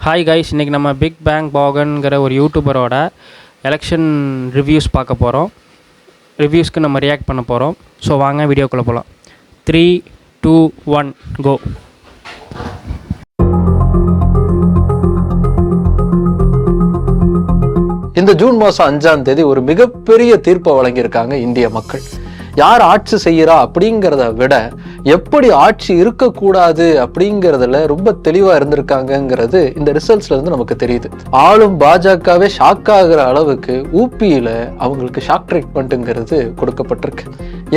Hi guys, இன்றைக்கி நம்ம big bang பாகன்கிற ஒரு யூடியூபரோட எலெக்ஷன் ரிவ்யூஸ் பார்க்க போகிறோம். ரிவ்யூஸ்க்கு நம்ம ரியாக்ட் பண்ண போகிறோம். ஸோ வாங்க வீடியோக்குள்ளே போகலாம். 3, 2, 1 கோ. இந்த ஜூன் மாதம் 5ஆம் தேதி ஒரு மிகப்பெரிய தீர்ப்பை வழங்கியிருக்காங்க இந்திய மக்கள். யார் ஆட்சி செய்யறா அப்படிங்கிறத விட எப்படி ஆட்சி இருக்கக்கூடாது அப்படிங்கிறதுல ரொம்ப தெளிவா இருந்திருக்காங்கிறது இந்த ரிசல்ட்ஸ்ல இருந்து நமக்கு தெரியுது. ஆளும் பாஜகவே ஷாக் ஆகிற அளவுக்கு ஊபியில அவங்களுக்கு ஷாக் ட்ரீட்மெண்ட்டுங்கிறது கொடுக்கப்பட்டிருக்கு.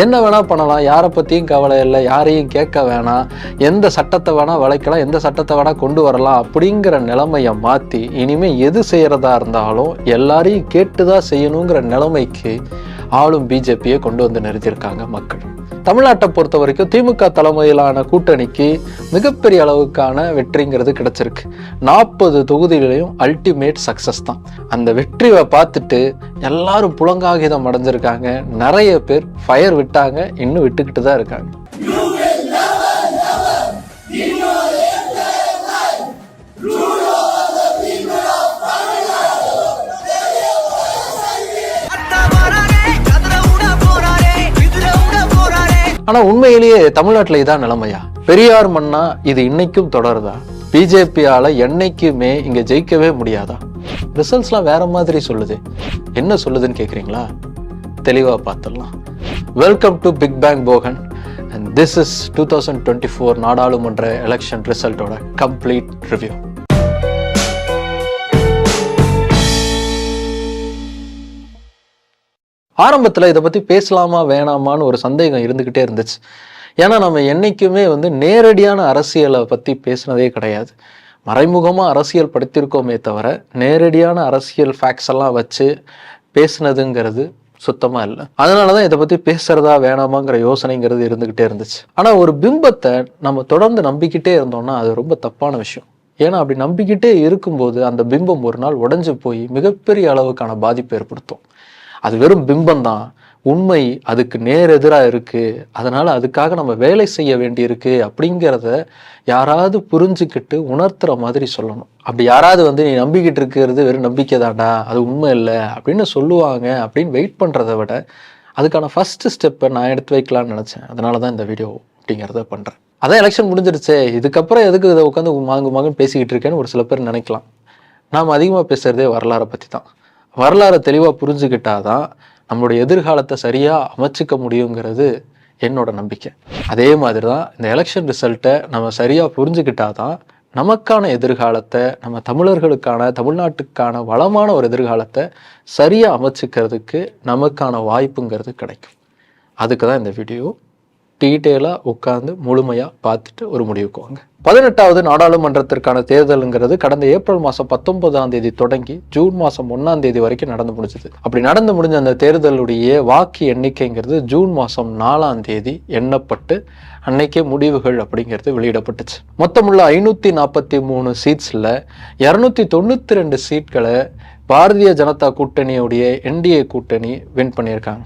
என்ன வேணா பண்ணலாம், யாரை பத்தியும் கவலை இல்லை, யாரையும் கேட்க வேணாம், எந்த சட்டத்தை வேணா வளைக்கலாம், எந்த சட்டத்தை வேணா கொண்டு வரலாம் அப்படிங்கிற நிலைமையை மாத்தி இனிமே எது செய்யறதா இருந்தாலும் எல்லாரையும் கேட்டுதான் செய்யணுங்கிற நிலைமைக்கு ஆளும் பிஜேபியை கொண்டு வந்து நிறுத்தியிருக்காங்க மக்கள். தமிழ்நாட்டை பொறுத்த வரைக்கும் திமுக தலைமையிலான கூட்டணிக்கு மிகப்பெரிய அளவுக்கான வெற்றிங்கிறது கிடைச்சிருக்கு. 40 தொகுதிகளிலும் அல்டிமேட் சக்சஸ் தான். அந்த வெற்றியை பார்த்துட்டு எல்லாரும் புலங்காகிதம் அடைஞ்சிருக்காங்க. நிறைய பேர் ஃபயர் விட்டாங்க, இன்னும் விட்டுக்கிட்டு தான் இருக்காங்க. ஆனா உண்மையிலேயே தமிழ்நாட்டுல இதான் நிலைமையா? பெரியார் மண்ணா இது இன்னைக்கும் தொடருதா? பிஜேபியால என்னைக்குமே இங்க ஜெயிக்கவே முடியாதா? ரிசல்ட்ஸ்லாம் வேற மாதிரி சொல்லுது. என்ன சொல்லுதுன்னு கேக்குறீங்களா? தெளிவா பார்த்துடலாம். Welcome to Big Bang Bogan and this is 2024 நாடாளுமன்ற எலெக்ஷன் ரிசல்ட்டோட கம்ப்ளீட் ரிவ்யூ. ஆரம்பத்தில் இதை பற்றி பேசலாமா வேணாமான்னு ஒரு சந்தேகம் இருந்துக்கிட்டே இருந்துச்சு. ஏன்னா நம்ம என்றைக்குமே நேரடியான அரசியலை பற்றி பேசினதே கிடையாது. மறைமுகமாக அரசியல் படுத்திருக்கோமே தவிர நேரடியான அரசியல் ஃபேக்ட்ஸ் எல்லாம் வச்சு பேசினதுங்கிறது சுத்தமாக இல்லை. அதனால தான் இதை பற்றி பேசுறதா வேணாமாங்கிற யோசனைங்கிறது இருந்துக்கிட்டே இருந்துச்சு. ஆனால் ஒரு பிம்பத்தை நம்ம தொடர்ந்து நம்பிக்கிட்டே இருந்தோம்னா அது ரொம்ப தப்பான விஷயம். ஏன்னா அப்படி நம்பிக்கிட்டே இருக்கும்போது அந்த பிம்பம் ஒரு நாள் உடைஞ்சு போய் மிகப்பெரிய அளவுக்கான பாதிப்பு ஏற்படுத்தும். அது வெறும் பிம்பம் தான், உண்மை அதுக்கு நேர் எதிராக இருக்கு. அதனால அதுக்காக நம்ம வேலை செய்ய வேண்டியிருக்கு அப்படிங்கிறத யாராவது புரிஞ்சுக்கிட்டு உணர்த்துற மாதிரி சொல்லணும். அப்படி யாராவது நீ நம்பிக்கிட்டு இருக்கிறது வெறும் நம்பிக்கை தாண்டா, அது உண்மை இல்லை அப்படின்னு சொல்லுவாங்க அப்படின்னு வெயிட் பண்ணுறதை விட அதுக்கான ஃபர்ஸ்ட் ஸ்டெப்பை நான் எடுத்து வைக்கலான்னு நினச்சேன். அதனால தான் இந்த வீடியோ அப்படிங்கிறத பண்ணுறேன். அதான் எலெக்ஷன் முடிஞ்சிருச்சே, இதுக்கப்புறம் எதுக்கு இதை உட்காந்து மாங்கு பேசிக்கிட்டு இருக்கேன்னு ஒரு சில பேர் நினைக்கலாம். நாம் அதிகமாக பேசுகிறதே வரலாறை பற்றி தான். வரலாறை தெளிவாக புரிஞ்சுக்கிட்டாதான் நம்மளுடைய எதிர்காலத்தை சரியாக அமைச்சிக்க முடியுங்கிறது என்னோட நம்பிக்கை. அதே மாதிரி தான் இந்த எலெக்ஷன் ரிசல்ட்டை நம்ம சரியாக புரிஞ்சுக்கிட்டாதான் நமக்கான எதிர்காலத்தை, நம்ம தமிழர்களுக்கான, தமிழ்நாட்டுக்கான வளமான ஒரு எதிர்காலத்தை சரியாக அமைச்சிக்கிறதுக்கு நமக்கான வாய்ப்புங்கிறது கிடைக்கும். அதுக்கு தான் இந்த வீடியோ. டீட்டெயிலாக உட்காந்து முழுமையாக பார்த்துட்டு ஒரு முடிவுக்கு வாங்க. 18வது நாடாளுமன்றத்திற்கான தேர்தலுங்கிறது கடந்த ஏப்ரல் மாதம் 19ஆம் தேதி தொடங்கி ஜூன் மாதம் 1ஆம் தேதி வரைக்கும் நடந்து முடிஞ்சது. அப்படி நடந்து முடிஞ்ச அந்த தேர்தலுடைய வாக்கு எண்ணிக்கைங்கிறது ஜூன் மாதம் 4ஆம் தேதி எண்ணப்பட்டு அன்னைக்கே முடிவுகள் அப்படிங்கிறது வெளியிடப்பட்டுச்சு. மொத்தமுள்ள 543 சீட்ஸில் 292 சீட்களை பாரதிய ஜனதா கூட்டணியுடைய என்டிஏ கூட்டணி வின் பண்ணியிருக்காங்க.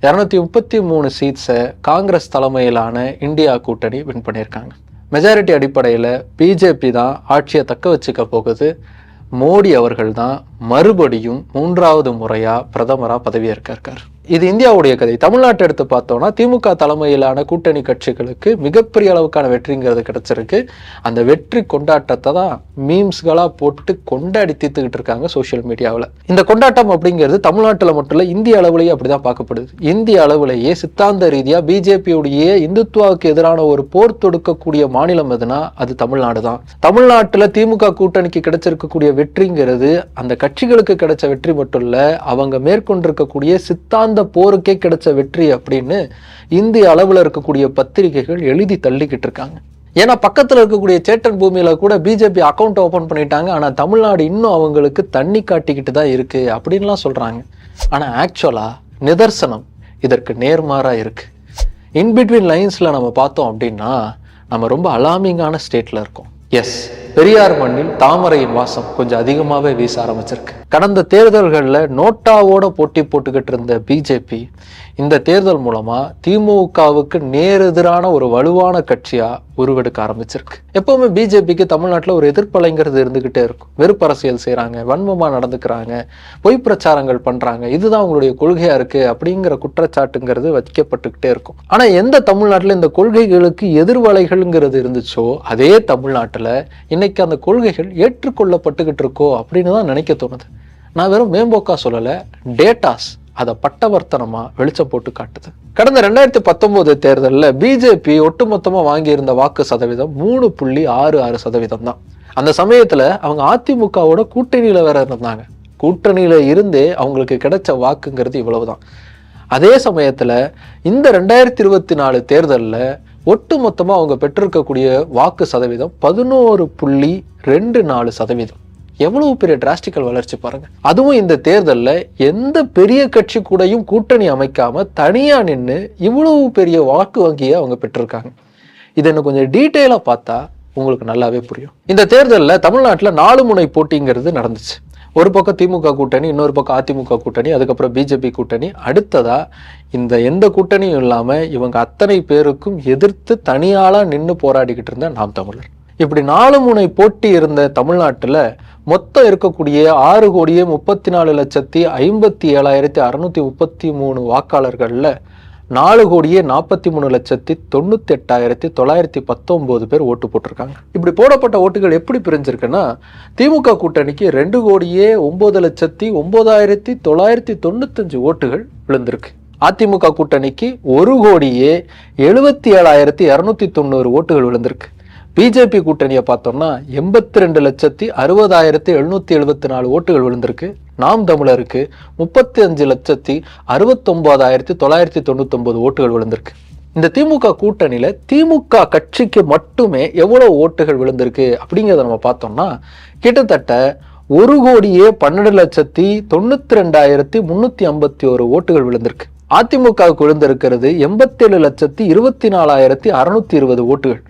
233 சீட்ஸை காங்கிரஸ் தலைமையிலான இந்தியா கூட்டணி வின் பண்ணியிருக்காங்க. மெஜாரிட்டி அடிப்படையில் பிஜேபி தான் ஆட்சியை தக்க வச்சுக்க போகுது. மோடி அவர்கள் தான் மறுபடியும் 3வது முறையாக பிரதமராக பதவியேற்க இருக்கார். இது இந்தியாவுடைய கதை. தமிழ்நாட்டை எடுத்து பார்த்தோம்னா திமுக தலைமையிலான கூட்டணி கட்சிகளுக்கு மிகப்பெரிய அளவுக்கான வெற்றிங்கிறது கிடைச்சிருக்கு. அந்த வெற்றி கொண்டாட்டத்தை தான் மீம்ஸ்களாக போட்டு கொண்டாடி தீர்த்துக்கிட்டு இருக்காங்க சோசியல் மீடியாவில். இந்த கொண்டாட்டம் அப்படிங்கிறது தமிழ்நாட்டில் மட்டும் இல்லை, இந்திய அளவுலேயே அப்படிதான் பார்க்கப்படுது. இந்திய அளவுலேயே சித்தாந்த ரீதியாக பிஜேபியுடைய இந்துத்துவாவுக்கு எதிரான ஒரு போர் தொடுக்கக்கூடிய மாநிலம் எதுனா அது தமிழ்நாடு தான். தமிழ்நாட்டில் திமுக கூட்டணிக்கு கிடைச்சிருக்கக்கூடிய வெற்றிங்கிறது அந்த கட்சிகளுக்கு கிடைச்ச வெற்றி மட்டும் இல்லை, அவங்க மேற்கொண்டிருக்கக்கூடிய சித்தாந்த போருக்கே கிடைச்ச வெற்றி அப்படின்னு இந்திய அளவுல இருக்கக்கூடிய பத்திரிகைகள் எழுதி தள்ளிக்கிட்டு இருக்காங்க. ஏன்னா பக்கத்துல இருக்கக்கூடிய சேட்டன் பூமியில கூட பிஜேபி அக்கௌண்ட் ஓபன் பண்ணிட்டாங்க. ஆனா தமிழ்நாடு இன்னும் அவங்களுக்கு தண்ணி காட்டிக்கிட்டு தான் இருக்கு அப்படின்லாம் சொல்றாங்க. ஆனா ஆக்சுவலா நிதர்சனம் இதற்கு நேர்மாறா இருக்கு. இன்பிட்வீன் லைன்ஸ்ல நம்ம பார்த்தோம் அப்படின்னா நம்ம ரொம்ப அலார்மிங்கான ஸ்டேட்ல இருக்கோம். எஸ், பெரியார் மண்ணில் தாமரையின் வாசம் கொஞ்சம் அதிகமாகவே வீச ஆரம்பிச்சிருக்கு. கடந்த தேர்தல்களில் நோட்டாவோட போட்டி போட்டுக்கிட்டு இருந்த பிஜேபி இந்த தேர்தல் மூலமா திமுகவுக்கு நேரெதிரான ஒரு வலுவான கட்சியா உருவெடுக்க ஆரம்பிச்சிருக்கு. எப்பவுமே பிஜேபிக்கு தமிழ்நாட்டில் ஒரு எதிர்ப்பலைங்கிறது இருந்துகிட்டே இருக்கும். வெறுப்பு அரசியல் செய்யறாங்க, வன்மமா நடந்துக்கிறாங்க, பொய் பிரச்சாரங்கள் பண்றாங்க, இதுதான் அவங்களுடைய கொள்கையா இருக்கு அப்படிங்கிற குற்றச்சாட்டுங்கிறது வைக்கப்பட்டுக்கிட்டே இருக்கும். ஆனா எந்த தமிழ்நாட்டில் இந்த கொள்கைகளுக்கு எதிர்வலைகள்ங்கிறது இருந்துச்சோ அதே தமிழ்நாட்டில் இன்னைக்கு அந்த கொள்கைகள் ஏற்றுக்கொள்ளப்பட்டுக்கிட்டு இருக்கோ அப்படின்னு தான் நினைக்க தோணுது. நான் வெறும் மேம்போக்கா சொல்லல, டேட்டாஸ் அதை பட்டவர்த்தனமா வெளிச்சம் போட்டு காட்டுது. கடந்த 2019 தேர்தலில் பிஜேபி ஒட்டுமொத்தமா வாங்கியிருந்த வாக்கு சதவீதம் 3.66% தான். அந்த சமயத்துல அவங்க அதிமுகவோட கூட்டணியில வேற இருந்தாங்க. கூட்டணியில இருந்தே அவங்களுக்கு கிடைச்ச வாக்குங்கிறது இவ்வளவுதான். அதே சமயத்துல இந்த 2024 தேர்தலில் ஒட்டுமொத்தமா அவங்க பெற்றிருக்கக்கூடிய வாக்கு சதவீதம் 11.24%. எவ்வளவு பெரிய டிராஸ்டிக்கல் வளர்ச்சி பாருங்க. அதுவும் இந்த தேர்தலில் எந்த பெரிய கட்சி கூடயும் கூட்டணி அமைக்காம தனியா நின்று இவ்வளவு பெரிய வாக்கு வங்கியை அவங்க பெற்றிருக்காங்க. இது இன்னும் கொஞ்சம் டீட்டெயிலா பார்த்தா உங்களுக்கு நல்லாவே புரியும். இந்த தேர்தலில் தமிழ்நாட்டில் 4 முனை போட்டிங்கிறது நடந்துச்சு. ஒரு பக்கம் திமுக கூட்டணி, இன்னொரு பக்கம் அதிமுக கூட்டணி, அதுக்கப்புறம் பிஜேபி கூட்டணி, அடுத்ததா இந்த எந்த கூட்டணியும் இல்லாம இவங்க அத்தனை பேருக்கும் எதிர்த்து தனியாளா நின்று போராடிக்கிட்டு இருந்த நாம் தமிழர். இப்படி 4 முனை போட்டி இருந்த தமிழ்நாட்டுல மொத்தம் இருக்கக்கூடிய 6,57,633 வாக்காளர்கள்ல 4,43,98,919 பேர் ஓட்டு போட்டிருக்காங்க. இப்படி போடப்பட்ட ஓட்டுகள் எப்படி பிரிஞ்சிருக்குன்னா, திமுக கூட்டணிக்கு 2,09,09,995 ஓட்டுகள் விழுந்திருக்கு. அதிமுக கூட்டணிக்கு 1,77,290 ஓட்டுகள் விழுந்திருக்கு. பிஜேபி கூட்டணியை பார்த்தோம்னா 82,60,774 ஓட்டுகள் விழுந்திருக்கு. நாம் தமிழருக்கு 35,69,999 ஓட்டுகள் விழுந்திருக்கு. இந்த திமுக கூட்டணியில திமுக கட்சிக்கு மட்டுமே எவ்வளவு ஓட்டுகள் விழுந்திருக்கு அப்படிங்கிறத நம்ம பார்த்தோம்னா கிட்டத்தட்ட 1,12,92,351 ஓட்டுகள் விழுந்திருக்கு. அதிமுகவுக்கு விழுந்திருக்கிறது 87,24,620 ஓட்டுகள்.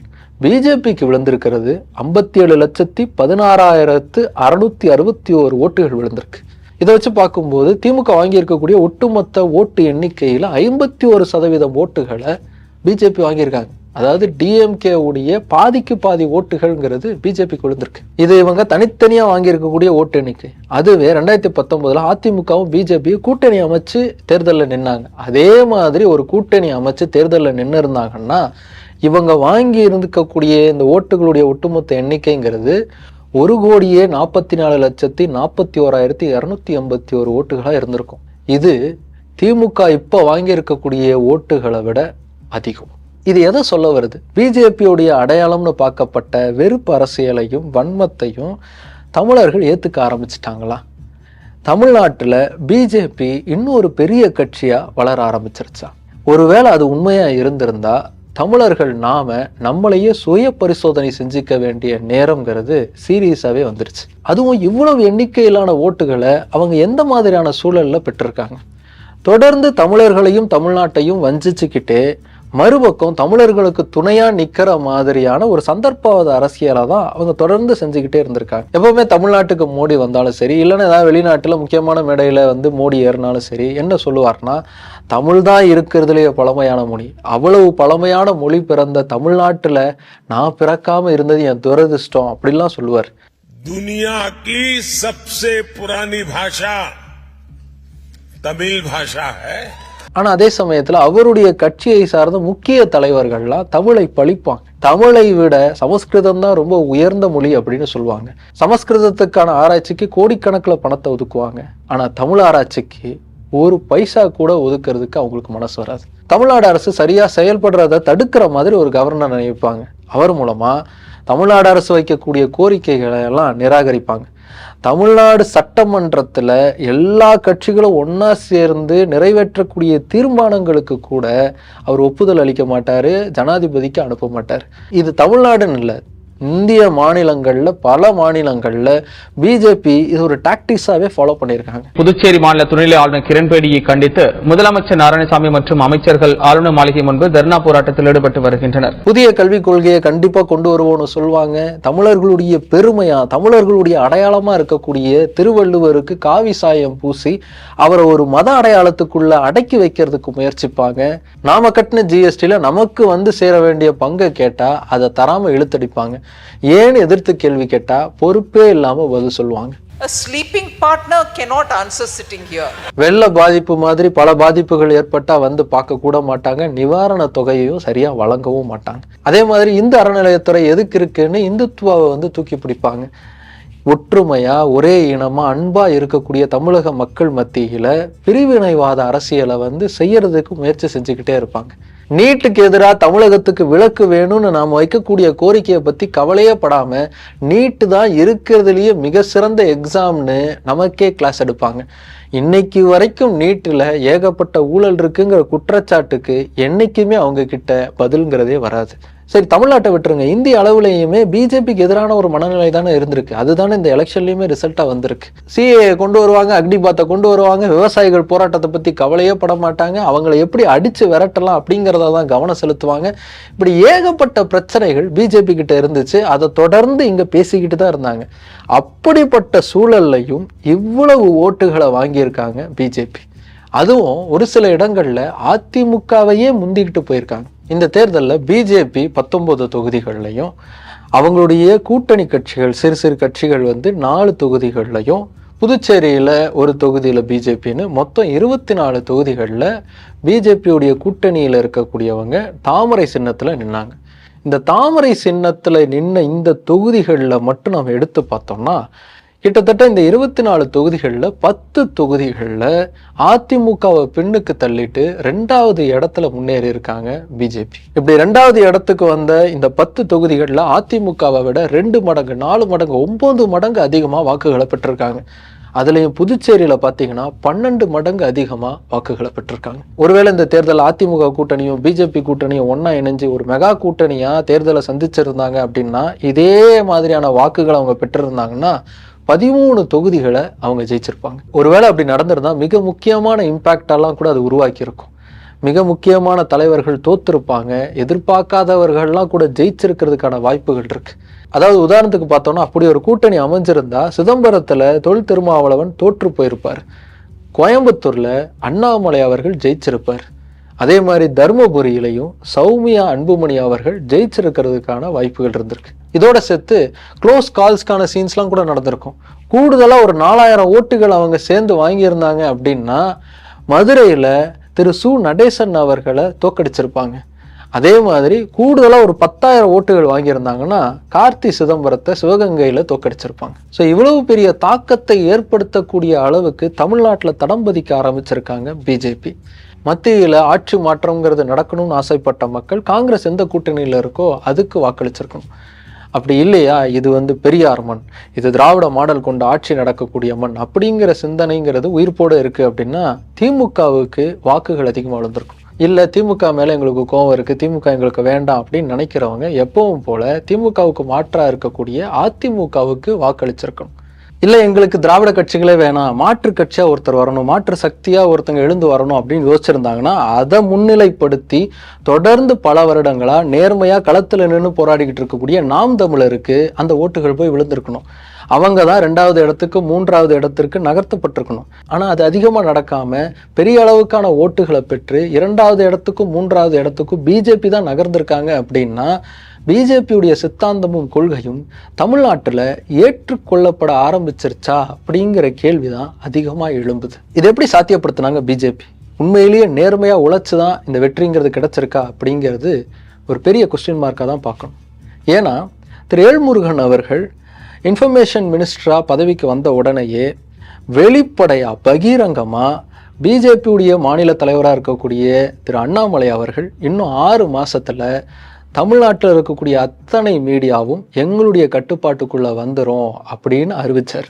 பிஜேபிக்கு விழுந்திருக்கிறது 57,16,661 ஓட்டுகள் விழுந்திருக்கு. இதை வச்சு பார்க்கும்போது திமுக வாங்கியிருக்கக்கூடிய ஒட்டுமொத்த ஓட்டு எண்ணிக்கையில் 51% ஓட்டுகளை பிஜேபி வாங்கியிருக்காங்க. அதாவது டிஎம்கே உடைய பாதிக்கு பாதி ஓட்டுகள்ங்கிறது பிஜேபிக்கு விழுந்திருக்கு. இது இவங்க தனித்தனியா வாங்கியிருக்கக்கூடிய ஓட்டு எண்ணிக்கை. அதுவே 2019 அதிமுகவும் பிஜேபியும் கூட்டணி அமைச்சு தேர்தலில் நின்னாங்க. அதே மாதிரி ஒரு கூட்டணி அமைச்சு தேர்தலில் நின்று இருந்தாங்கன்னா இவங்க வாங்கி இருந்துக்கக்கூடிய இந்த ஓட்டுகளுடைய ஒட்டுமொத்த எண்ணிக்கைங்கிறது 1,44,41,281 ஓட்டுகளா இருந்திருக்கும். இது திமுக இப்ப வாங்கி இருக்கக்கூடிய ஓட்டுகளை விட அதிகம். இது எதை சொல்ல வருது? பிஜேபியுடைய அடையாளம்னு பார்க்கப்பட்ட வெறுப்பு அரசியலையும் வன்மத்தையும் தமிழர்கள் ஏத்துக்க ஆரம்பிச்சிட்டாங்களா? தமிழ்நாட்டுல பிஜேபி இன்னும் ஒரு பெரிய கட்சியா வளர ஆரம்பிச்சிருச்சா? ஒருவேளை அது உண்மையா இருந்திருந்தா தமிழர்கள் நம்மளையே சுய பரிசோதனை செஞ்சுக்க வேண்டிய நேரம்ங்கிறது சீரியஸாவே வந்துருச்சு. அதுவும் இவ்வளவு எண்ணிக்கையிலான ஓட்டுகளை அவங்க எந்த மாதிரியான சூழல்ல பெற்றிருக்காங்க? தொடர்ந்து தமிழர்களையும் தமிழ்நாட்டையும் வஞ்சிச்சுக்கிட்டே மறுபக்கம் தமிழர்களுக்கு துணையா நிக்கிற மாதிரியான ஒரு சந்தர்ப்பவாத அரசியலை தான் அவங்க தொடர்ந்து செஞ்சுக்கிட்டே இருந்திருக்காங்க. எப்பவுமே தமிழ்நாட்டுக்கு மோடி வந்தாலும் சரி, இல்லைன்னா ஏதாவது வெளிநாட்டுல முக்கியமான மேடையில மோடி ஏறினாலும் சரி, என்ன சொல்லுவார்னா, தமிழ் தான் இருக்கிறதுலேயே பழமையான மொழி, அவ்வளவு பழமையான மொழி பிறந்த தமிழ்நாட்டுல நான் பிறக்காம இருந்தது என் துரதிர்ஷ்டம் அப்படிலாம் சொல்லுவார். दुनिया की सबसे पुरानी भाषा तमिल भाषा है. ஆனா அதே சமயத்துல அவருடைய கட்சியை சார்ந்த முக்கிய தலைவர்கள்லாம் தமிழை பழிப்பாங்க. தமிழை விட சமஸ்கிருதம் தான் ரொம்ப உயர்ந்த மொழி அப்படின்னு சொல்லுவாங்க. சமஸ்கிருதத்துக்கான ஆராய்ச்சிக்கு கோடிக்கணக்கில் பணத்தை ஒதுக்குவாங்க. ஆனா தமிழ் ஆராய்ச்சிக்கு ஒரு பைசா கூட ஒதுக்குறதுக்கு அவங்களுக்கு மனசு வராது. தமிழ்நாடு அரசு சரியா செயல்படுறத தடுக்கிற மாதிரி ஒரு கவர்னர் நினைப்பாங்க. அவர் மூலமா தமிழ்நாடு அரசு வைக்கக்கூடிய கோரிக்கைகளை எல்லாம் நிராகரிப்பாங்க. தமிழ்நாடு சட்டமன்றத்துல எல்லா கட்சிகளும் ஒன்னா சேர்ந்து நிறைவேற்றக்கூடிய தீர்மானங்களுக்கு கூட அவர் ஒப்புதல் அளிக்க மாட்டாரு, ஜனாதிபதிக்கு அனுப்ப மாட்டார். இது தமிழ்நாடுன்னு இல்லை, இந்திய மாநிலங்களில் பல மாநிலங்களில் பிஜேபி இது ஒரு டாக்டிக்ஸாகவே ஃபாலோ பண்ணியிருக்காங்க. புதுச்சேரி மாநில துணைநிலை ஆளுநர் கிரண்பேடியை கண்டித்து முதலமைச்சர் நாராயணசாமி மற்றும் அமைச்சர்கள் ஆளுநர் மாளிகை முன்பு தர்ணா போராட்டத்தில் ஈடுபட்டு வருகின்றனர். புதிய கல்விக் கொள்கையை கண்டிப்பாக கொண்டு வருவோம்னு சொல்லுவாங்க. தமிழர்களுடைய பெருமையா, தமிழர்களுடைய அடையாளமா இருக்கக்கூடிய திருவள்ளுவருக்கு காவி சாயம் பூசி அவரை ஒரு மத அடையாளத்துக்குள்ள அடக்கி வைக்கிறதுக்கு முயற்சிப்பாங்க. நாம கட்டின ஜிஎஸ்டியில நமக்கு வந்து சேர வேண்டிய பங்கை கேட்டா அதை தராம இழுத்தடிப்பாங்க. ஏன்னு எதிர்த்து கேள்வி கேட்டா பொறுப்பே இல்லாம பதில் சொல்லுவாங்க. A sleeping partner cannot answer sitting here. வெள்ள பாதிப்பு மாதிரி பல பாதிப்புகள் ஏற்பட்டா வந்து பார்க்க கூட மாட்டாங்க. நிவாரண தொகையையும் சரியா வழங்கவும் மாட்டாங்க. அதே மாதிரி இந்து அறநிலையத்துறை எதுக்கு இருக்குன்னு இந்துத்துவாவை வந்து தூக்கி பிடிப்பாங்க. ஒற்றுமையா ஒரே இனமா அன்பா இருக்கக்கூடிய தமிழக மக்கள் மத்தியில பிரிவினைவாத அரசியலை வந்து செய்யறதுக்கு முயற்சி செஞ்சுக்கிட்டே இருப்பாங்க. நீட்டுக்கு எதிராக தமிழகத்துக்கு விலக்கு வேணும்னு நாம் வைக்கக்கூடிய கோரிக்கையை பத்தி கவலையே படாம நீட்டு தான் இருக்கிறதுலயே மிக சிறந்த எக்ஸாம்னு நமக்கே கிளாஸ் எடுப்பாங்க. இன்னைக்கு வரைக்கும் நீட்டில் ஏகப்பட்ட ஊழல் இருக்குங்கிற குற்றச்சாட்டுக்கு என்னைக்குமே அவங்க கிட்ட பதில்ங்கிறதே வராது. சரி, தமிழ்நாட்டை விட்டுருங்க, இந்திய அளவுலையுமே பிஜேபிக்கு எதிரான ஒரு மனநிலை தானே இருந்திருக்கு. அதுதானே இந்த எலெக்ஷன்லையுமே ரிசல்ட்டாக வந்திருக்கு. சிஏ கொண்டு வருவாங்க, அக்னிபாத்தை கொண்டு வருவாங்க, விவசாயிகள் போராட்டத்தை பற்றி கவலையே பட மாட்டாங்க, அவங்களை எப்படி அடித்து விரட்டலாம் அப்படிங்கிறத தான் கவனம் செலுத்துவாங்க. இப்படி ஏகப்பட்ட பிரச்சனைகள் பிஜேபி கிட்ட இருந்துச்சு. அதை தொடர்ந்து இங்கே பேசிக்கிட்டு தான் இருந்தாங்க. அப்படிப்பட்ட சூழல்லையும் இவ்வளவு ஓட்டுகளை வாங்கியிருக்காங்க பிஜேபி. அதுவும் ஒரு சில இடங்களில் அதிமுகவையே முந்திக்கிட்டு போயிருக்காங்க. இந்த தேர்தலில் பிஜேபி 19 தொகுதிகள்லையும் அவங்களுடைய கூட்டணி கட்சிகள் சிறு சிறு கட்சிகள் வந்து 4 தொகுதிகள்லையும், புதுச்சேரியில் ஒரு தொகுதியில் பிஜேபின்னு மொத்தம் 24 தொகுதிகளில் பிஜேபியுடைய கூட்டணியில் இருக்கக்கூடியவங்க தாமரை சின்னத்தில் நின்னாங்க. இந்த தாமரை சின்னத்தில் நின்ன இந்த தொகுதிகளில் மட்டும் நம்ம எடுத்து பார்த்தோம்னா கிட்டத்தட்ட இந்த 24 தொகுதிகளில் 10 தொகுதிகளில் அதிமுகவை பின்னுக்கு தள்ளிட்டு 2வது இடத்துல முன்னேறி இருக்காங்க பிஜேபி. இப்படி 2வது இடத்துக்கு வந்த இந்த 10 தொகுதிகளில் அதிமுகவை விட 2 மடங்கு 4 மடங்கு 9 மடங்கு அதிகமாக வாக்குகளை பெற்றிருக்காங்க. அதுலேயும் புதுச்சேரியில் பார்த்தீங்கன்னா 12 மடங்கு அதிகமாக வாக்குகளை பெற்றிருக்காங்க. ஒருவேளை இந்த தேர்தல் அதிமுக கூட்டணியும் பிஜேபி கூட்டணியும் ஒன்றா இணைஞ்சு ஒரு மெகா கூட்டணியாக தேர்தலை சந்திச்சிருந்தாங்க அப்படின்னா, இதே மாதிரியான வாக்குகளை அவங்க பெற்றிருந்தாங்கன்னா 13 தொகுதிகளை அவங்க ஜெயிச்சிருப்பாங்க. ஒருவேளை அப்படி நடந்திருந்தா மிக முக்கியமான இம்பேக்டெல்லாம் கூட அது உருவாக்கியிருக்கும். மிக முக்கியமான தலைவர்கள் தோத்திருப்பாங்க, எதிர்பார்க்காதவர்கள்லாம் கூட ஜெயிச்சிருக்கிறதுக்கான வாய்ப்புகள் இருக்கு. அதாவது உதாரணத்துக்கு பார்த்தோம்னா, அப்படி ஒரு கூட்டணி அமைஞ்சிருந்தா சிதம்பரத்தில் தொல் திருமாவளவன் தோற்று போயிருப்பார், கோயம்புத்தூர்ல அண்ணாமலை அவர்கள் ஜெயிச்சிருப்பார், அதே மாதிரி தருமபுரியிலையும் சௌமியா அன்புமணி அவர்கள் ஜெயிச்சிருக்கிறதுக்கான வாய்ப்புகள் இருந்திருக்கு. இதோட சேர்த்து க்ளோஸ் கால்ஸ்க்கான சீன்ஸ்லாம் கூட நடந்திருக்கும். கூடுதலாக ஒரு 4000 ஓட்டுகள் அவங்க சேர்ந்து வாங்கியிருந்தாங்க அப்படின்னா மதுரையில் திரு சு நடேசன் அவர்களை தோக்கடிச்சிருப்பாங்க. அதே மாதிரி கூடுதலாக ஒரு 10,000 ஓட்டுகள் வாங்கியிருந்தாங்கன்னா கார்த்தி சிதம்பரத்தை சிவகங்கையில் தோக்கடிச்சிருப்பாங்க. ஸோ இவ்வளவு பெரிய தாக்கத்தை ஏற்படுத்தக்கூடிய அளவுக்கு தமிழ்நாட்டில் தடம் பதிக்க ஆரம்பிச்சிருக்காங்க பிஜேபி. மத்தியில் ஆட்சி மாற்றம்ங்கிறது நடக்கணும்னு ஆசைப்பட்ட மக்கள் காங்கிரஸ் எந்த கூட்டணியில் இருக்கோ அதுக்கு வாக்களிச்சிருக்கணும். அப்படி இல்லையா, இது வந்து பெரியார் மண், இது திராவிட மாடல் கொண்ட ஆட்சி நடக்கக்கூடிய மண் அப்படிங்கிற சிந்தனைங்கிறது உயிர்ப்போடு இருக்குது அப்படின்னா திமுகவுக்கு வாக்குகள் அதிகமாக விழுந்திருக்கும். இல்லை திமுக மேலே எங்களுக்கு கோவம் இருக்குது, திமுக எங்களுக்கு வேண்டாம் அப்படின்னு நினைக்கிறவங்க எப்பவும் போல திமுகவுக்கு மாற்றாக இருக்கக்கூடிய அதிமுகவுக்கு வாக்களிச்சிருக்கணும். இல்லை எங்களுக்கு திராவிட கட்சிகளே வேணாம், மாற்று கட்சியாக ஒருத்தர் வரணும், மாற்று சக்தியாக ஒருத்தங்க எழுந்து வரணும் அப்படின்னு யோசிச்சிருந்தாங்கன்னா அதை முன்னிலைப்படுத்தி தொடர்ந்து பல வருடங்களாக நேர்மையாக களத்தில் நின்று போராடிக்கிட்டு இருக்கக்கூடிய நாம் தமிழருக்கு அந்த ஓட்டுகள் போய் விழுந்திருக்கணும். அவங்க தான் 2வது இடத்துக்கு 3வது இடத்திற்கு நகர்த்தப்பட்டிருக்கணும். ஆனால் அது அதிகமாக நடக்காமல் பெரிய அளவுக்கான ஓட்டுகளை பெற்று 2வது இடத்துக்கும் 3வது இடத்துக்கும் பிஜேபி தான் நகர்ந்திருக்காங்க அப்படின்னா பிஜேபியுடைய சித்தாந்தமும் கொள்கையும் தமிழ்நாட்டில் ஏற்றுக்கொள்ளப்பட ஆரம்பிச்சிருச்சா அப்படிங்கிற கேள்விதான் அதிகமாக எழும்புது. இது எப்படி சாத்தியப்படுத்தினாங்க பிஜேபி? உண்மையிலேயே நேர்மையாக உழைச்சி தான் இந்த வெற்றிங்கிறது கிடைச்சிருக்கா அப்படிங்கிறது ஒரு பெரிய கொஸ்டின் மார்க்காக தான் பார்க்கணும். ஏன்னா திரு எல்முருகன் அவர்கள் இன்ஃபர்மேஷன் மினிஸ்டராக பதவிக்கு வந்த உடனேயே வெளிப்படையாக பகிரங்கமாக பிஜேபியுடைய மாநில தலைவராக இருக்கக்கூடிய திரு அண்ணாமலை அவர்கள் இன்னும் 6 மாதத்தில் தமிழ்நாட்டில் இருக்கக்கூடிய அத்தனை மீடியாவும் எங்களுடைய கட்டுப்பாட்டுக்குள்ளே வந்துடும் அப்படின்னு அறிவித்தார்.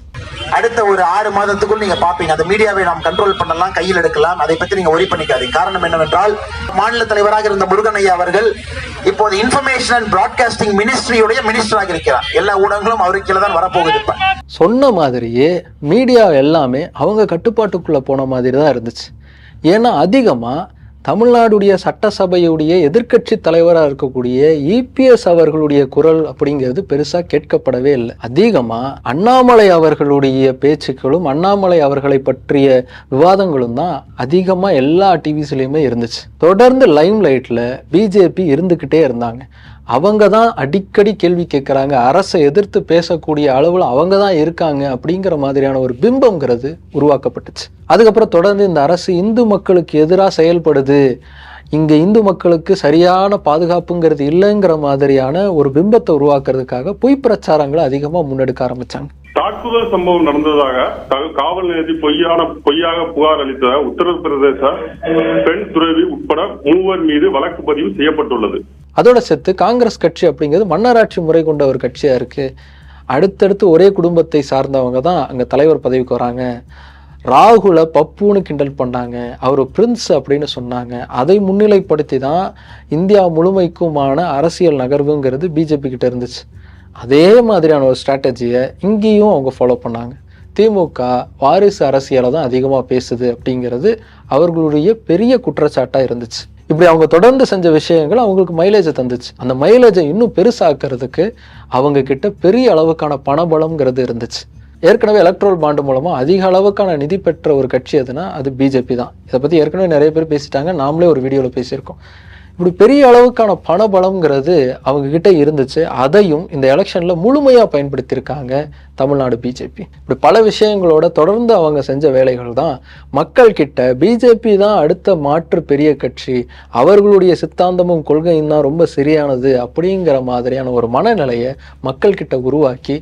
அடுத்த ஒரு 6 மாதத்துக்குள் நீங்க பாப்பீங்க. அந்த மீடியாவை நாம் கண்ட்ரோல் பண்ணலாம், கையில் எடுக்கலாம். அதை பத்தி நீங்க ஒரி பண்ணிக்காதீங்க. காரணம் என்னவென்றால், மாநில தலைவராக இருந்த முருகன் ஐயா அவர்கள் இப்போது இன்ஃபர்மேஷன் அண்ட் பிராட்காஸ்டிங் மினிஸ்ட்ரியுடைய மினிஸ்டராக இருக்கிறார். எல்லா ஊடகங்களும் அவருக்கு கீழே தான் வரப்போகுது. இப்ப சொன்ன மாதிரியே மீடியா எல்லாமே அவங்க கட்டுப்பாட்டுக்குள்ள போன மாதிரி தான் இருந்துச்சு. ஏன்னா அதிகமா தமிழ்நாடுடைய சட்டசபையுடைய எதிர்க்கட்சி தலைவராக இருக்கக்கூடிய இபிஎஸ் அவர்களுடைய குரல் அப்படிங்கிறது பெருசாக கேட்கப்படவே இல்லை. அதிகமாக அண்ணாமலை அவர்களுடைய பேச்சுக்களும் அண்ணாமலை அவர்களை பற்றிய விவாதங்களும் தான் அதிகமாக எல்லா டிவிஸ்லையுமே இருந்துச்சு. தொடர்ந்து லைம் லைட்டில் பிஜேபி இருந்துக்கிட்டே இருந்தாங்க. அவங்க தான் அடிக்கடி கேள்வி கேட்குறாங்க, அரசை எதிர்த்து பேசக்கூடிய அளவில் அவங்க தான் இருக்காங்க அப்படிங்கிற மாதிரியான ஒரு பிம்பம்ங்கிறது உருவாக்கப்பட்டுச்சு. அதுக்கப்புறம் தொடர்ந்து இந்த அரசு இந்து மக்களுக்கு எதிராக செயல்படுது, இங்கே இந்து மக்களுக்கு சரியான பாதுகாப்புங்கிறது இல்லைங்கிற மாதிரியான ஒரு பிம்பத்தை உருவாக்குறதுக்காக பொய் பிரச்சாரங்களை அதிகமாக முன்னெடுக்க ஆரம்பித்தாங்க. தாக்குதல் சம்பவம் நடந்ததாக காவல் நிலையத்தில் பொய்யாக புகார் அளித்த உத்தரப்பிரதேச பெண் துறவி உட்பட 3 மீது வழக்கு பதிவு செய்யப்பட்டுள்ளது. அதோட சேர்த்து காங்கிரஸ் கட்சி அப்படிங்கிறது மன்னராட்சி முறை கொண்ட ஒரு கட்சியா இருக்கு. அடுத்தடுத்து ஒரே குடும்பத்தை சார்ந்தவங்க தான் அங்க தலைவர் பதவிக்கு வராங்க. ராகுலை பப்புன்னு கிண்டல் பண்ணாங்க, அவர் பிரின்ஸ் அப்படின்னு சொன்னாங்க. அதை முன்னிலைப்படுத்தி தான் இந்தியா முழுமைக்குமான அரசியல் நகர்வுங்கிறது பிஜேபி கிட்ட இருந்துச்சு. அதே மாதிரியான ஒரு ஸ்ட்ராட்டஜியை இங்கேயும் அவங்க ஃபாலோ பண்ணாங்க. திமுக வாரிசு அரசியலை தான் அதிகமாக பேசுது அப்படிங்கிறது அவர்களுடைய பெரிய குற்றச்சாட்டாக இருந்துச்சு. இப்படி அவங்க தொடர்ந்து செஞ்ச விஷயங்கள் அவங்களுக்கு மைலேஜை தந்துச்சு. அந்த மைலேஜை இன்னும் பெருசாக்கிறதுக்கு அவங்க கிட்ட பெரிய அளவுக்கான பணபலம்ங்கிறது இருந்துச்சு. ஏற்கனவே எலக்ட்ரல் பாண்டு மூலமாக அதிக அளவுக்கான நிதி பெற்ற ஒரு கட்சி எதுனா அது பிஜேபி தான். இதை பற்றி ஏற்கனவே நிறைய பேர் பேசிட்டாங்க, நாமளே ஒரு வீடியோவில் பேசியிருக்கோம். இப்படி பெரிய அளவுக்கான பணபலம்ங்கிறது அவங்க கிட்ட இருந்துச்சு. அதையும் இந்த எலெக்ஷன்ல முழுமையாக பயன்படுத்தியிருக்காங்க தமிழ்நாடு பிஜேபி. இப்படி பல விஷயங்களோட தொடர்ந்து அவங்க செஞ்ச வேலைகள் தான் மக்கள் கிட்ட பிஜேபி தான் அடுத்த மாற்று பெரிய கட்சி, அவர்களுடைய சித்தாந்தமும் கொள்கையும் தான் ரொம்ப சரியானது அப்படிங்கிற மாதிரியான ஒரு மனநிலையை மக்கள் கிட்ட உருவாக்கி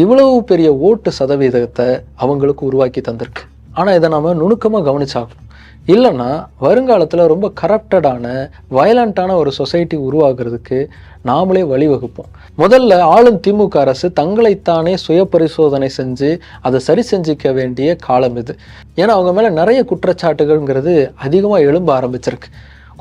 இவ்வளவு பெரிய ஓட்டு சதவீதத்தை அவங்களுக்கு உருவாக்கி தந்திருக்கு. ஆனால் இதை நம்ம நுணுக்கமாக கவனிச்சாகணும். இல்லைன்னா வருங்காலத்தில் ரொம்ப கரப்டடான வயலண்டான ஒரு சொசைட்டி உருவாக்குறதுக்கு நாமளே வழிவகுப்போம். முதல்ல ஆளும் திமுக அரசு தங்களைத்தானே சுய பரிசோதனை செஞ்சு அதை சரி செஞ்சிக்க வேண்டிய காலம் இது. ஏன்னா அவங்க மேலே நிறைய குற்றச்சாட்டுகள்ங்கிறது அதிகமாக எழும்ப ஆரம்பிச்சிருக்கு.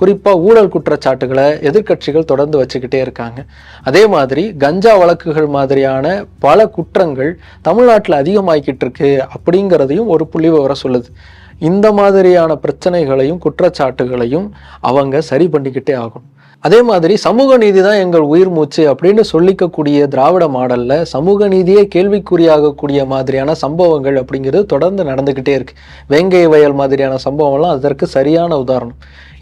குறிப்பாக ஊழல் குற்றச்சாட்டுகளை எதிர்க்கட்சிகள் தொடர்ந்து வச்சுக்கிட்டே இருக்காங்க. அதே மாதிரி கஞ்சா வழக்குகள் மாதிரியான பல குற்றங்கள் தமிழ்நாட்டில் அதிகமாகிக்கிட்டு இருக்கு அப்படிங்கிறதையும் ஒரு புள்ளி விவரம் சொல்லுது. இந்த மாதிரியான பிரச்சனைகளையும் குற்றச்சாட்டுகளையும் அவங்க சரி பண்ணிக்கிட்டே ஆகணும். அதே மாதிரி சமூக நீதி தான் எங்கள் உயிர் மூச்சு அப்படின்னு சொல்லிக்கக்கூடிய திராவிட மாடல்ல சமூக நீதியே கேள்விக்குறியாகக்கூடிய மாதிரியான சம்பவங்கள் அப்படிங்கிறது தொடர்ந்து நடந்துக்கிட்டே இருக்கு. வேங்கை வயல் மாதிரியான சம்பவம்லாம் அதற்கு சரியான உதாரணம்.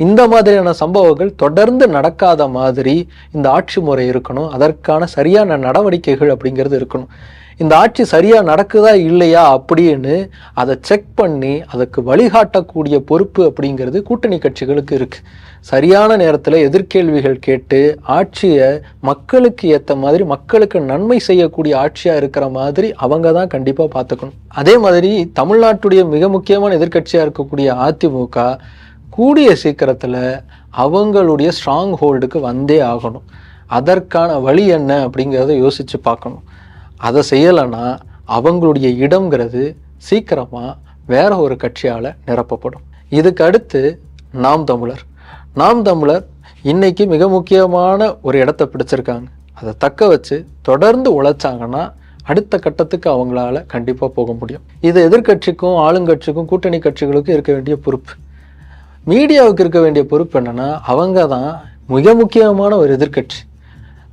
இந்த மாதிரியான சம்பவங்கள் தொடர்ந்து நடக்காத மாதிரி இந்த ஆட்சி முறை இருக்கணும், அதற்கான சரியான நடவடிக்கைகள் அப்படிங்கிறது இருக்கணும். இந்த ஆட்சி சரியா நடக்குதா இல்லையா அப்படின்னு அதை செக் பண்ணி அதுக்கு வழிகாட்டக்கூடிய பொறுப்பு அப்படிங்கிறது கூட்டணி கட்சிகளுக்கு இருக்கு. சரியான நேரத்தில் எதிர்கேள்விகள் கேட்டு ஆட்சியை மக்களுக்கு ஏற்ற மாதிரி மக்களுக்கு நன்மை செய்யக்கூடிய ஆட்சியாக இருக்கிற மாதிரி அவங்க தான் கண்டிப்பாக பார்த்துக்கணும். அதே மாதிரி தமிழ்நாட்டுடைய மிக முக்கியமான எதிர்கட்சியாக இருக்கக்கூடிய அதிமுக கூடிய சீக்கிரத்தில் அவங்களுடைய ஸ்ட்ராங் ஹோல்டுக்கு வந்தே ஆகணும். அதற்கான வழி என்ன அப்படிங்கிறத யோசித்து பார்க்கணும். அதை செய்யலைன்னா அவங்களுடைய இடம்ங்கிறது சீக்கிரமாக வேற ஒரு கட்சியால் நிரப்பப்படும். இதுக்கு அடுத்து நாம் தமிழர் இன்னைக்கு மிக முக்கியமான ஒரு இடத்த பிடிச்சிருக்காங்க. அதை தக்க வச்சு தொடர்ந்து உழைச்சாங்கன்னா அடுத்த கட்டத்துக்கு அவங்களால கண்டிப்பாக போக முடியும். இது எதிர்கட்சிக்கும் ஆளுங்கட்சிக்கும் கூட்டணி கட்சிகளுக்கும் இருக்க வேண்டிய பொறுப்பு. மீடியாவுக்கு இருக்க வேண்டிய பொறுப்பு என்னன்னா, அவங்க தான் மிக முக்கியமான ஒரு எதிர்கட்சி.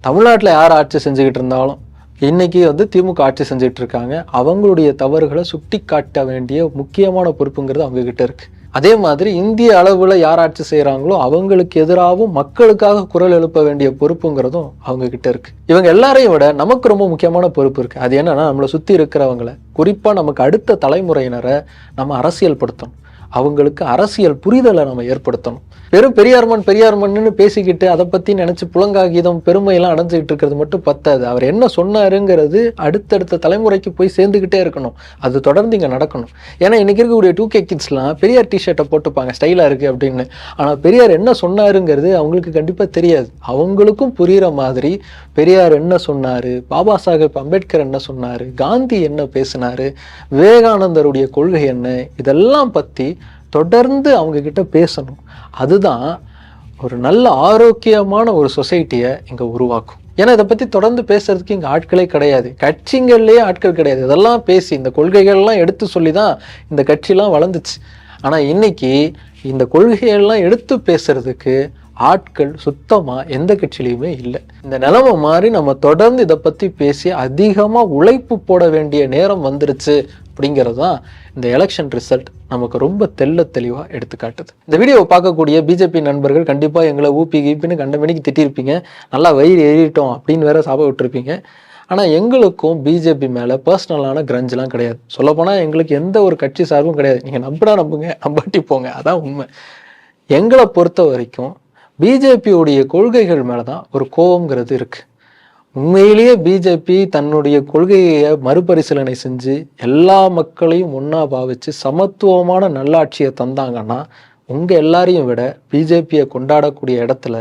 தமிழ்நாட்டில் யார் ஆட்சி செஞ்சுக்கிட்டு இருந்தாலும் இன்னைக்கு திமுக ஆட்சி செஞ்சுட்டு இருக்காங்க. அவங்களுடைய தவறுகளை சுட்டி காட்ட வேண்டிய முக்கியமான பொறுப்புங்கிறது அவங்க கிட்ட இருக்கு. அதே மாதிரி இந்திய அளவில் யார் ஆட்சி செய்கிறாங்களோ அவங்களுக்கு எதிராகவும் மக்களுக்காக குரல் எழுப்ப வேண்டிய பொறுப்புங்கிறதும் அவங்க கிட்ட இருக்கு. இவங்க எல்லாரையும் விட நமக்கு ரொம்ப முக்கியமான பொறுப்பு இருக்கு. அது என்னன்னா, நம்மளை சுற்றி இருக்கிறவங்களை, குறிப்பாக நமக்கு அடுத்த தலைமுறையினரை நம்ம அரசியல் படுத்தணும். அவங்களுக்கு அரசியல் புரிதலை நம்ம ஏற்படுத்தணும். வெறும் பெரியார்மன்னு பேசிக்கிட்டு அதை பற்றி நினச்சி புலங்காகிதம் பெருமையெல்லாம் அடைஞ்சிக்கிட்டு இருக்கிறது மட்டும் பத்தாது. அவர் என்ன சொன்னாருங்கிறது அடுத்தடுத்த தலைமுறைக்கு போய் சேர்ந்துக்கிட்டே இருக்கணும். அது தொடர்ந்து இங்கே நடக்கணும். ஏன்னா இன்றைக்கி இருக்கக்கூடிய 2K கிட்ஸ்லாம் பெரியார் டிஷர்ட்டை போட்டுப்பாங்க, ஸ்டைலாக இருக்குது அப்படின்னு. ஆனால் பெரியார் என்ன சொன்னாருங்கிறது அவங்களுக்கு கண்டிப்பாக தெரியாது. அவங்களுக்கும் புரிகிற மாதிரி பெரியார் என்ன சொன்னார், பாபா சாஹேப் அம்பேத்கர் என்ன சொன்னார், காந்தி என்ன பேசினார், விவேகானந்தருடைய கொள்கை என்ன, இதெல்லாம் பற்றி தொடர்ந்து அவங்கக்கிட்ட பேசணும். அதுதான் ஒரு நல்ல ஆரோக்கியமான ஒரு சொசைட்டியை இங்கே உருவாக்கும். ஏன்னா இதை பற்றி தொடர்ந்து பேசுறதுக்கு இங்கே ஆட்களே கிடையாது, கட்சிகள்லேயே ஆட்கள் கிடையாது. இதெல்லாம் பேசி இந்த கொள்கைகள்லாம் எடுத்து சொல்லி தான் இந்த கட்சிலாம் வளர்ந்துச்சு. ஆனால் இன்னைக்கு இந்த கொள்கைகள்லாம் எடுத்து பேசுறதுக்கு ஆட்கள் சுத்தமாக எந்த கட்சியிலையுமே இல்லை. இந்த நிலைமை மாதிரி நம்ம தொடர்ந்து இதை பற்றி பேசி அதிகமாக உழைப்பு போட வேண்டிய நேரம் வந்துருச்சு அப்படிங்கிறது தான் இந்த எலெக்ஷன் ரிசல்ட் நமக்கு ரொம்ப தெளிவாக எடுத்துக்காட்டுது. இந்த வீடியோவை பார்க்கக்கூடிய பிஜேபி நண்பர்கள் கண்டிப்பாக எங்களை ஊப்பின்னு கண்ட மணிக்கு திட்டிருப்பீங்க, நல்லா வயிறு ஏறிட்டோம் அப்படின்னு வேற சாப விட்டுருப்பீங்க. ஆனால் எங்களுக்கும் பிஜேபி மேலே பர்சனலான கிரஞ்செலாம் கிடையாது. சொல்லப்போனால் எங்களுக்கு எந்த ஒரு கட்சி சார்பும் கிடையாது. நீங்கள் நம்பினா நம்புங்க, நம்பாட்டி போங்க, அதான் உண்மை. எங்களை பொறுத்த வரைக்கும் பிஜேபியுடைய கொள்கைகள் மேலே தான் ஒரு கோபங்கிறது இருக்குது. உண்மையிலேயே பிஜேபி தன்னுடைய கொள்கையை மறுபரிசீலனை செஞ்சு எல்லா மக்களையும் ஒன்றா பாவிச்சு சமத்துவமான நல்லாட்சியை தந்தாங்கன்னா உங்கள் எல்லாரையும் விட பிஜேபியை கொண்டாடக்கூடிய இடத்துல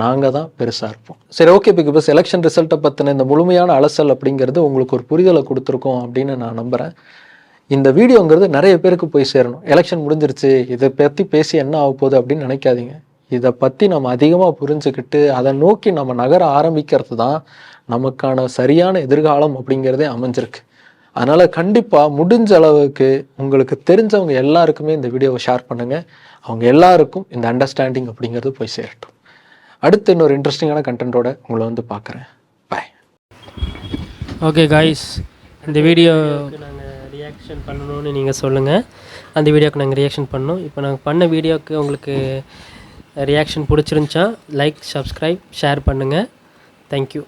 நாங்கள் தான் பெருசாக இருப்போம். சரி, ஓகே, பிகாஸ் எலெக்ஷன் ரிசல்ட்டை பற்றின இந்த முழுமையான அலசல் அப்படிங்கிறது உங்களுக்கு ஒரு புரிதலை கொடுத்துருக்கோம் அப்படின்னு நான் நம்புகிறேன். இந்த வீடியோங்கிறது நிறைய பேருக்கு போய் சேரணும். எலெக்ஷன் முடிஞ்சிருச்சு, இதை பற்றி பேசி என்ன ஆக போகுது அப்படின்னு நினைக்காதீங்க. இதை பற்றி நம்ம அதிகமாக புரிஞ்சுக்கிட்டு அதை நோக்கி நம்ம நகர ஆரம்பிக்கிறது தான் நமக்கான சரியான எதிர்காலம் அப்படிங்கிறதே அமைஞ்சிருக்கு. அதனால் கண்டிப்பாக முடிஞ்ச அளவுக்கு உங்களுக்கு தெரிஞ்சவங்க எல்லாருக்குமே இந்த வீடியோவை ஷேர் பண்ணுங்கள். அவங்க எல்லாருக்கும் இந்த அண்டர்ஸ்டாண்டிங் அப்படிங்கிறது போய் சேரட்டும். அடுத்து இன்னொரு இன்ட்ரெஸ்டிங்கான கண்டென்ட்டோட உங்களை வந்து பார்க்குறேன். பாய். ஓகே காய்ஸ், இந்த வீடியோவுக்கு நாங்கள் ரியாக்ஷன் பண்ணணும்னு நீங்கள் சொல்லுங்கள். அந்த வீடியோவுக்கு நாங்கள் ரியாக்ஷன் பண்ணோம். இப்போ நாங்கள் பண்ண வீடியோவுக்கு உங்களுக்கு ரியாக்ஷன் பிடிச்சிருந்துச்சா லைக், சப்ஸ்கிரைப், ஷேர் பண்ணுங்கள். தேங்க்யூ.